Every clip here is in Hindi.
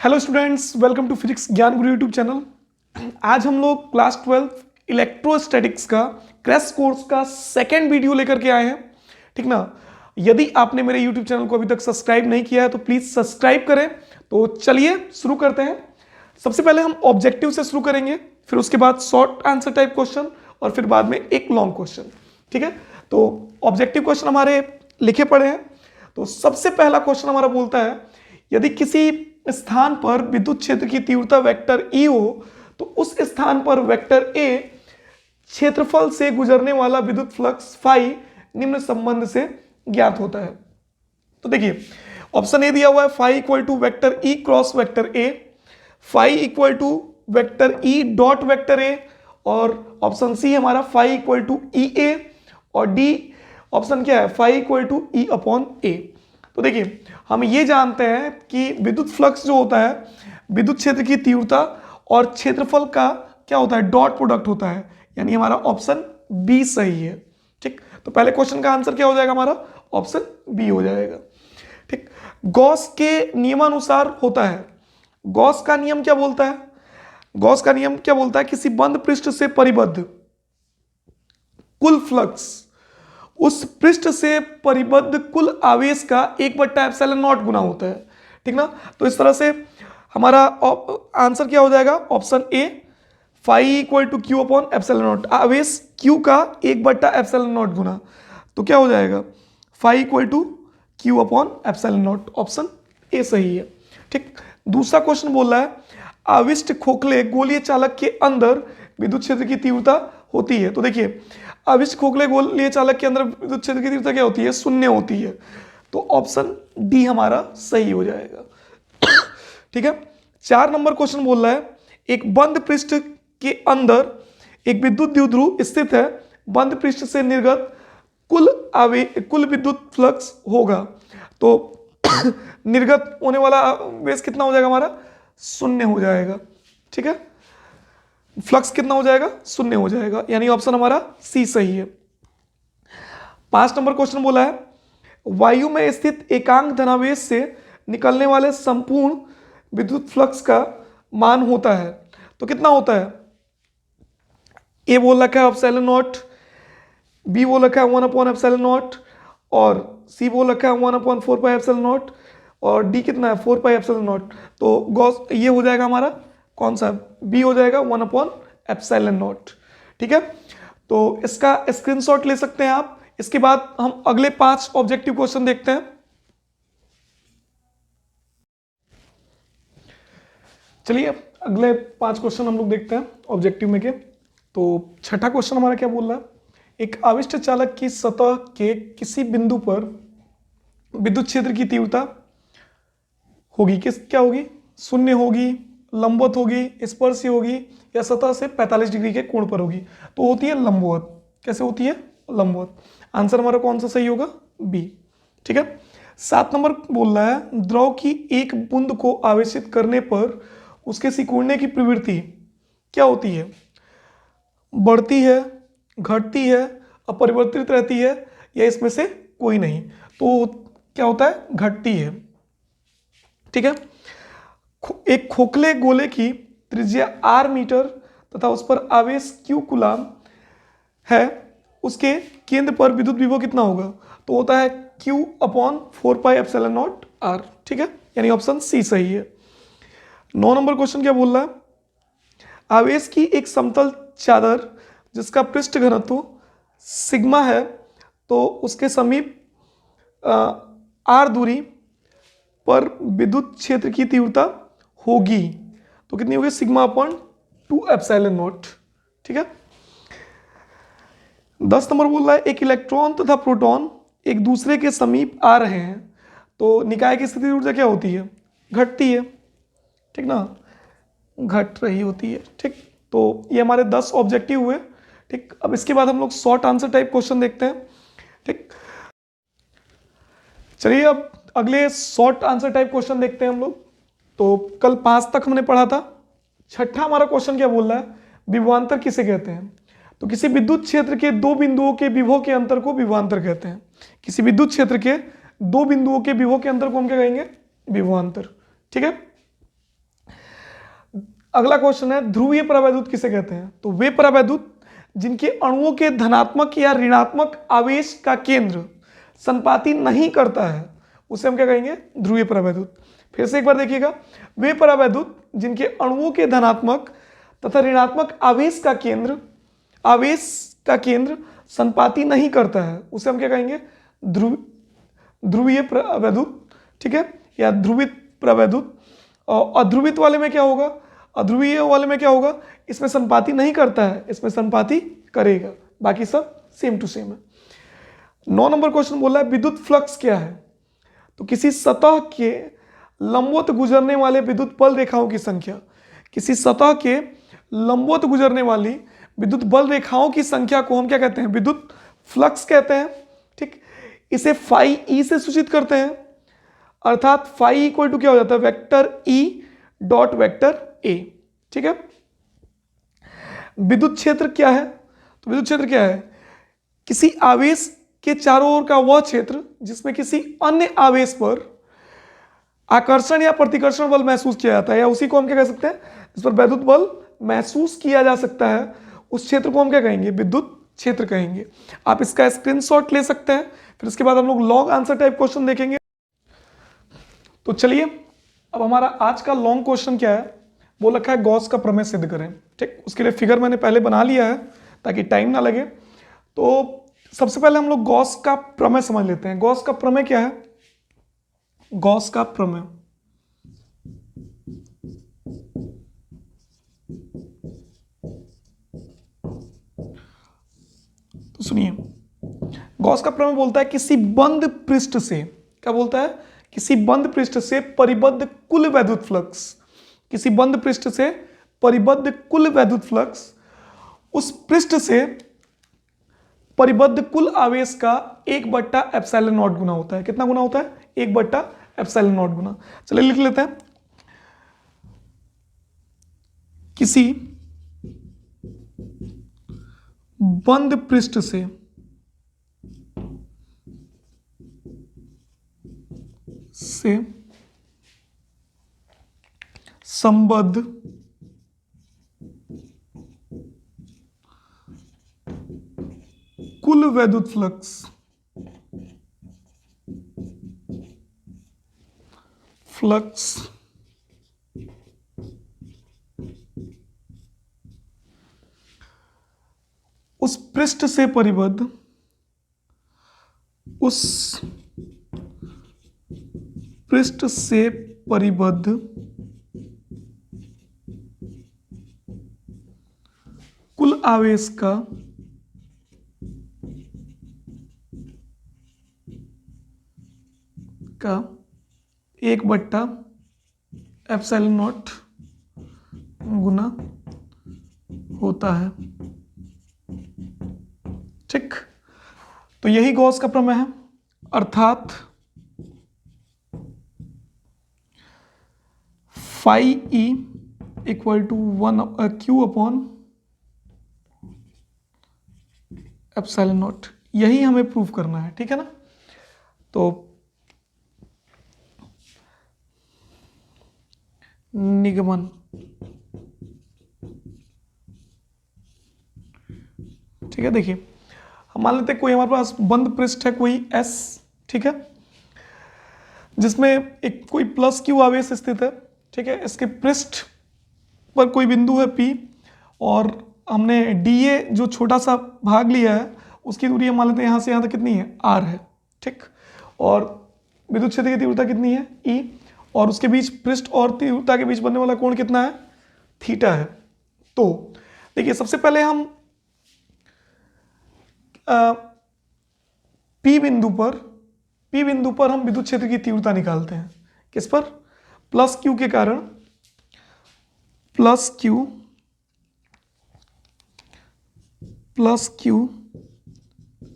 Hello students, welcome to physics Gyan Guru YouTube channel. आज हम लोग क्लास 12 इलेक्ट्रोस्टैटिक्स का क्रैश कोर्स का सेकेंड वीडियो लेकर के आए हैं। ठीक ना। यदि आपने मेरे यूट्यूब चैनल को अभी तक सब्सक्राइब नहीं किया है तो प्लीज सब्सक्राइब करें। तो चलिए शुरू करते हैं। सबसे पहले हम ऑब्जेक्टिव से शुरू करेंगे, फिर उसके बाद शॉर्ट आंसर टाइप क्वेश्चन और फिर बाद में एक लॉन्ग क्वेश्चन। ठीक है, तो ऑब्जेक्टिव क्वेश्चन हमारे लिखे पड़े हैं। तो सबसे पहला क्वेश्चन हमारा बोलता है, यदि किसी स्थान पर विद्युत क्षेत्र की तीव्रता वेक्टर ई हो तो उस स्थान पर वेक्टर ए क्षेत्रफल से गुजरने वाला विद्युत फ्लक्स फाई निम्न संबंध से ज्ञात होता है। तो देखिए, ऑप्शन ए दिया हुआ है phi equal to vector E cross vector A, phi equal to vector E dot vector A, और ऑप्शन सी हमारा phi equal to E A, और डी ऑप्शन क्या है phi equal to E upon A. तो देखिए, हम ये जानते हैं कि विद्युत फ्लक्स जो होता है विद्युत क्षेत्र की तीव्रता और क्षेत्रफल का क्या होता है, डॉट प्रोडक्ट होता है, यानी हमारा ऑप्शन बी सही है। ठीक, तो पहले क्वेश्चन का आंसर क्या हो जाएगा, हमारा ऑप्शन बी हो जाएगा। ठीक, गॉस के नियमानुसार होता है। गॉस का नियम क्या बोलता है, गॉस का नियम क्या बोलता है, किसी बंद पृष्ठ से परिबद्ध कुल फ्लक्स उस पृष्ठ से परिबद्ध कुल आवेश का 1/ε0 गुना होता है। ठीक ना। तो इस तरह से हमारा आंसर क्या हो जाएगा, option A phi equal to Q upon epsilon nought, आवेश क्यू का 1/ε0 गुना, तो क्या हो जाएगा phi equal to Q upon epsilon nought, option A सही है। ठीक, दूसरा क्वेश्चन बोल रहा है, आविष्ट खोखले गोलीय चालक के अंदर विद्युत क्षेत्र की तीव्रता होती है। तो देखिए, आविष्ट खोखले गोलीय चालक के अंदर विद्युत क्षेत्र की तीव्रता क्या होती है, शून्य होती है। तो ऑप्शन डी हमारा सही हो जाएगा। ठीक है, 4 नंबर क्वेश्चन बोल रहा है, एक बंद पृष्ठ के अंदर एक विद्युत द्विध्रुव स्थित है, बंद पृष्ठ से निर्गत कुल विद्युत फ्लक्स होगा। तो निर्गत होने वाला आवेश कितना हो जाएगा, हमारा शून्य हो जाएगा। ठीक है, फ्लक्स कितना हो जाएगा, शून्य हो जाएगा, यानी ऑप्शन हमारा सी सही है। 5 नंबर क्वेश्चन बोला है, वायु में स्थित एकांक धनावेश से निकलने वाले संपूर्ण विद्युत फ्लक्स का मान होता है। तो कितना होता है, ए बोल रखा है एप्सिलॉन नॉट, बी बोल रखा है 1/ε0, और सी बोल रखा है 1/4πε0, और डी कितना है 4πε0। तो गॉस ये हो जाएगा हमारा कौन सा, बी हो जाएगा 1/ε0। ठीक है, तो इसका स्क्रीनशॉट ले सकते हैं आप। इसके बाद हम अगले 5 ऑब्जेक्टिव क्वेश्चन देखते हैं। चलिए अगले 5 क्वेश्चन हम लोग देखते हैं ऑब्जेक्टिव में के। तो छठा क्वेश्चन हमारा क्या बोल रहा है, एक आविष्ट चालक की सतह के किसी बिंदु पर विद्युत क्षेत्र की तीव्रता होगी, क्या होगी, शून्य होगी, लंबवत होगी, स्पर्शी होगी, या सतह से 45 डिग्री के कोण पर होगी। तो होती है लंबवत। कैसे होती है, लंबवत। आंसर हमारा कौन सा सही होगा, बी। ठीक है, 7 नंबर बोल रहा है, द्रव की एक बूंद को आवेशित करने पर उसके सिकुड़ने की प्रवृत्ति क्या होती है, बढ़ती है, घटती है, अपरिवर्तित रहती है, या इसमें से कोई नहीं। तो क्या होता है, घटती है। ठीक है, एक खोखले गोले की त्रिज्या r मीटर तथा उस पर आवेश q कूलाम है, उसके केंद्र पर विद्युत विभव कितना होगा, तो होता है q/4πε0r। ठीक है, यानी ऑप्शन सी सही है। 9 नंबर क्वेश्चन क्या बोल रहा है, आवेश की एक समतल चादर जिसका पृष्ठ घनत्व सिग्मा है, तो उसके समीप r दूरी पर विद्युत क्षेत्र की तीव्रता होगी, तो कितनी होगी, σ/2ε0। ठीक है, 10 नंबर बोल रहा है, एक इलेक्ट्रॉन तथा प्रोटॉन एक दूसरे के समीप आ रहे हैं, तो निकाय की स्थिति ऊर्जा क्या होती है, घटती है। ठीक ना, घट रही होती है। ठीक, तो ये हमारे 10 ऑब्जेक्टिव हुए। ठीक, अब इसके बाद हम लोग शॉर्ट आंसर टाइप क्वेश्चन देखते हैं। ठीक, चलिए अब अगले शॉर्ट आंसर टाइप क्वेश्चन देखते हैं हम लोग। तो कल 5 तक हमने पढ़ा था। छठा हमारा क्वेश्चन क्या बोल रहा है, विभवांतर किसे कहते हैं। तो किसी विद्युत क्षेत्र के 2 बिंदुओं के विभव के अंतर को विभवांतर कहते हैं। किसी विद्युत क्षेत्र के 2 बिंदुओं के विभव के अंतर को हम क्या कहेंगे, विभवांतर। ठीक है, अगला क्वेश्चन है ध्रुवीय परावैद्युत किसे कहते हैं? तो वे परावैद्युत जिनके अणुओं के धनात्मक या ऋणात्मक आवेश का केंद्र संपाती नहीं करता है उसे हम क्या कहेंगे? ध्रुवीय परावैद्युत। फिर से एक बार देखिएगा, वे परावैद्युत जिनके अणुओं के धनात्मक तथा ऋणात्मक आवेश का केंद्र संपाती नहीं करता है उसे हम क्या कहेंगे? ध्रुवीय परावैद्युत। ठीक है, या ध्रुवित परावैद्युत। और अध्रुवित वाले में क्या होगा? अध्रुवीय वाले में क्या होगा? इसमें संपाती नहीं करता है, इसमें संपाती करेगा, बाकी सब सेम टू सेम है। 9 नंबर क्वेश्चन बोला है विद्युत फ्लक्स क्या है? तो किसी सतह के लंबवत गुजरने वाले विद्युत बल रेखाओं की संख्या, किसी सतह के लंबवत गुजरने वाली विद्युत बल रेखाओं की संख्या को हम क्या कहते हैं? विद्युत फ्लक्स कहते हैं। ठीक, इसे फाई ई से सूचित करते हैं, अर्थात फाई इक्वल टू क्या हो जाता है? वेक्टर ई डॉट वेक्टर ए। ठीक है, विद्युत क्षेत्र क्या है? तो विद्युत क्षेत्र क्या है? किसी आवेश के चारों ओर का वह क्षेत्र जिसमें किसी अन्य आवेश पर आकर्षण या प्रतिकर्षण बल महसूस किया जाता है, या उसी को हम क्या कह सकते हैं? इस पर वैद्युत बल महसूस किया जा सकता है, उस क्षेत्र को हम क्या कहेंगे? विद्युत क्षेत्र कहेंगे। आप इसका स्क्रीनशॉट ले सकते हैं। फिर इसके बाद हम लोग लॉन्ग आंसर टाइप क्वेश्चन देखेंगे। तो चलिए, अब हमारा आज का लॉन्ग क्वेश्चन क्या है? वो रखा है गॉस का प्रमेय सिद्ध करें। ठीक, उसके लिए फिगर मैंने पहले बना लिया है ताकि टाइम ना लगे। तो सबसे पहले हम लोग गॉस का प्रमेय समझ लेते हैं। गॉस का प्रमेय क्या है? गॉस का प्रमेय तो सुनिए, गॉस का प्रमेय बोलता है किसी बंद पृष्ठ से, क्या बोलता है? किसी बंद पृष्ठ से परिबद्ध कुल वैद्युत फ्लक्स, किसी बंद पृष्ठ से परिबद्ध कुल वैद्युत फ्लक्स उस पृष्ठ से परिबद्ध कुल आवेश का 1/ε0 गुना होता है। कितना गुना होता है? 1/ε0 गुना। चलिए लिख लेते हैं, किसी बंद पृष्ठ से संबद्ध कुल वैद्युत फ्लक्स उस पृष्ठ से परिबद्ध कुल आवेश का 1/ε0 गुना होता है। ठीक, तो यही गॉस का प्रमेय है, अर्थात phi E equal to 1/Q/ε0, यही हमें प्रूफ करना है। ठीक है ना? तो निगमन, ठीक है, देखिए हम मान लेते हैं कोई हमारे पास बंद पृष्ठ है, कोई S, ठीक है, जिसमें एक कोई +Q आवेश स्थित है। ठीक है, इसके पृष्ठ पर कोई बिंदु है P, और हमने dA जो छोटा सा भाग लिया है उसकी दूरी हम मान लेते हैं यहाँ से यहाँ तक कितनी है? R है। ठीक, और विद्युत क्षेत्र की तीव्रता कितनी है? E, और उसके बीच पृष्ठ और तीव्रता के बीच बनने वाला कोण कितना है? थीटा है। तो देखिए, सबसे पहले हम P बिंदु पर हम विद्युत क्षेत्र की तीव्रता निकालते हैं। किस पर? +Q के कारण, +Q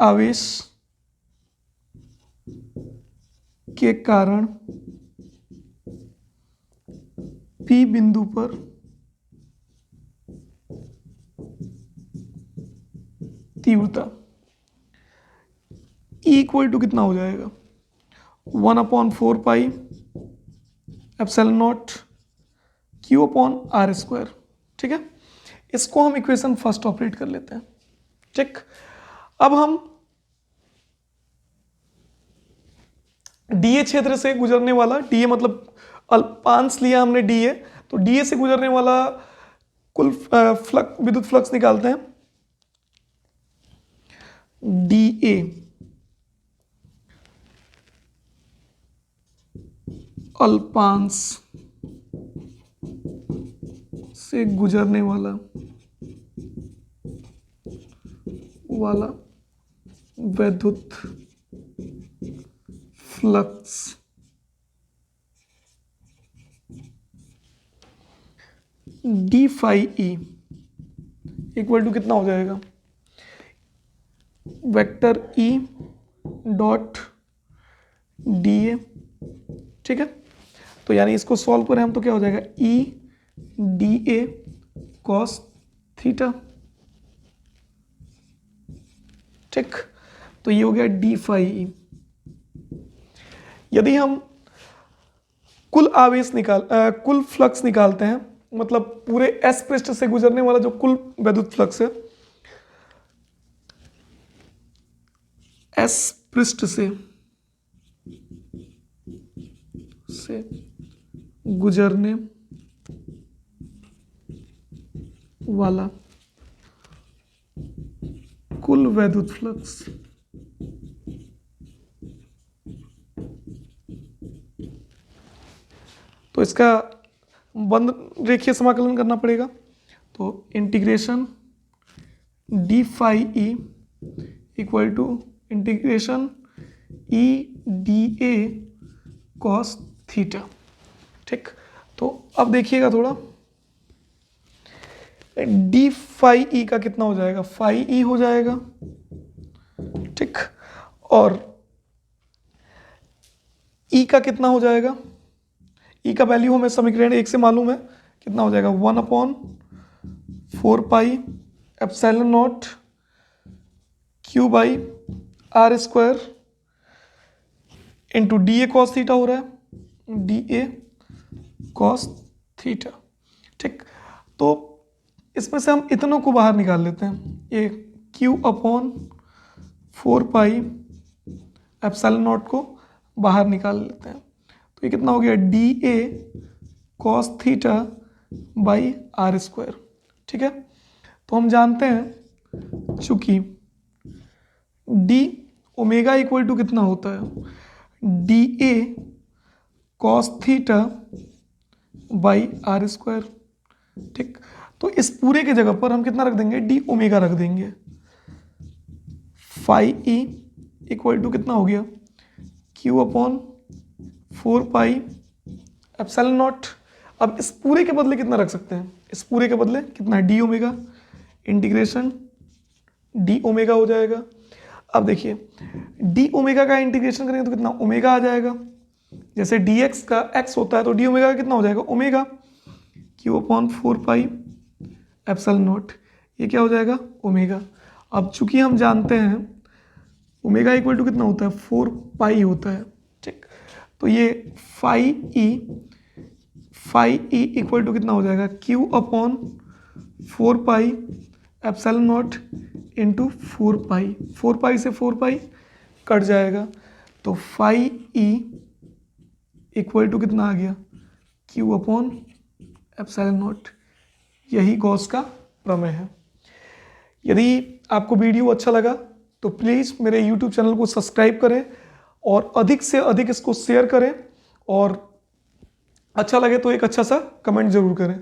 आवेश के कारण P बिंदु पर तीव्रता E इक्वल टू कितना हो जाएगा? 1/4 पाई ε0 क्यू अपॉन आर स्क्वायर। ठीक है, इसको हम इक्वेशन फर्स्ट ऑपरेट कर लेते हैं। ठीक, अब हम डीए क्षेत्र से गुजरने वाला, डीए मतलब अल्पांश लिया हमने डीए, तो डीए से गुजरने वाला कुल फ्लक्स, विद्युत फ्लक्स निकालते हैं। डीए अल्पांश से गुजरने वाला विद्युत flux D phi E equal to कितना हो जाएगा, vector E dot D A. ठीक है, तो यानी इसको सॉल्व करें हम तो क्या हो जाएगा, ई डी ए कॉस थीटा। ठीक, तो ये हो गया डी फाई ई। यदि हम कुल आवेश कुल फ्लक्स निकालते हैं, मतलब पूरे एस पृष्ठ से गुजरने वाला जो कुल विद्युत फ्लक्स है, एस पृष्ठ से गुजरने वाला कुल विद्युत फ्लक्स तो इसका बंद रेखीय समाकलन करना पड़ेगा। तो integration D phi E equal to integration E D A cos theta. ठीक, तो अब देखिएगा थोड़ा, डी फाई ई का कितना हो जाएगा, फाई ई हो जाएगा। ठीक, और ई का कितना हो जाएगा, ई का वैल्यू हमें समीकरण 1 से मालूम है, कितना हो जाएगा 1/4 pi epsilon nought Q by R square into D A cos theta हो रहा है, डी ए कॉस थीटा। ठीक, तो इसमें से हम इतनों को बाहर निकाल लेते हैं, ये Q upon 4 pi epsilon not को बाहर निकाल लेते हैं, तो ये कितना हो गया, D A cos theta by R square. ठीक है, तो हम जानते हैं चूंकि डी ओमेगा इक्वल टू कितना होता है, D A cos theta by R square. ठीक, तो इस पूरे के जगह पर हम कितना रख देंगे, डी ओमेगा रख देंगे। फाई ई इक्वल टू कितना हो गया, Q upon 4 pi epsilon not. अब इस पूरे के बदले कितना रख सकते हैं, इस पूरे के बदले कितना, D omega, integration D omega हो जाएगा। अब देखिए डी ओमेगा का इंटीग्रेशन करेंगे तो कितना ओमेगा आ जाएगा, जैसे डी एक्स का एक्स होता है तो डी ओमेगा का कितना हो जाएगा omega, Q upon 4 pi epsilon not, ये क्या हो जाएगा ओमेगा। अब चूंकि हम जानते हैं ओमेगा इक्वल टू कितना होता है 4 पाई होता है। ठीक, तो ये फाई ई इक्वल टू कितना हो जाएगा, Q upon 4 pi epsilon not into 4 पाई, 4 पाई से 4 पाई कट जाएगा, तो फाई ई इक्वल टू कितना आ गया, क्यू अपॉन एप्सिलॉन नॉट। यही गॉस का प्रमेय है। यदि आपको वीडियो अच्छा लगा तो प्लीज़ मेरे YouTube चैनल को सब्सक्राइब करें और अधिक से अधिक इसको शेयर करें, और अच्छा लगे तो एक अच्छा सा कमेंट जरूर करें।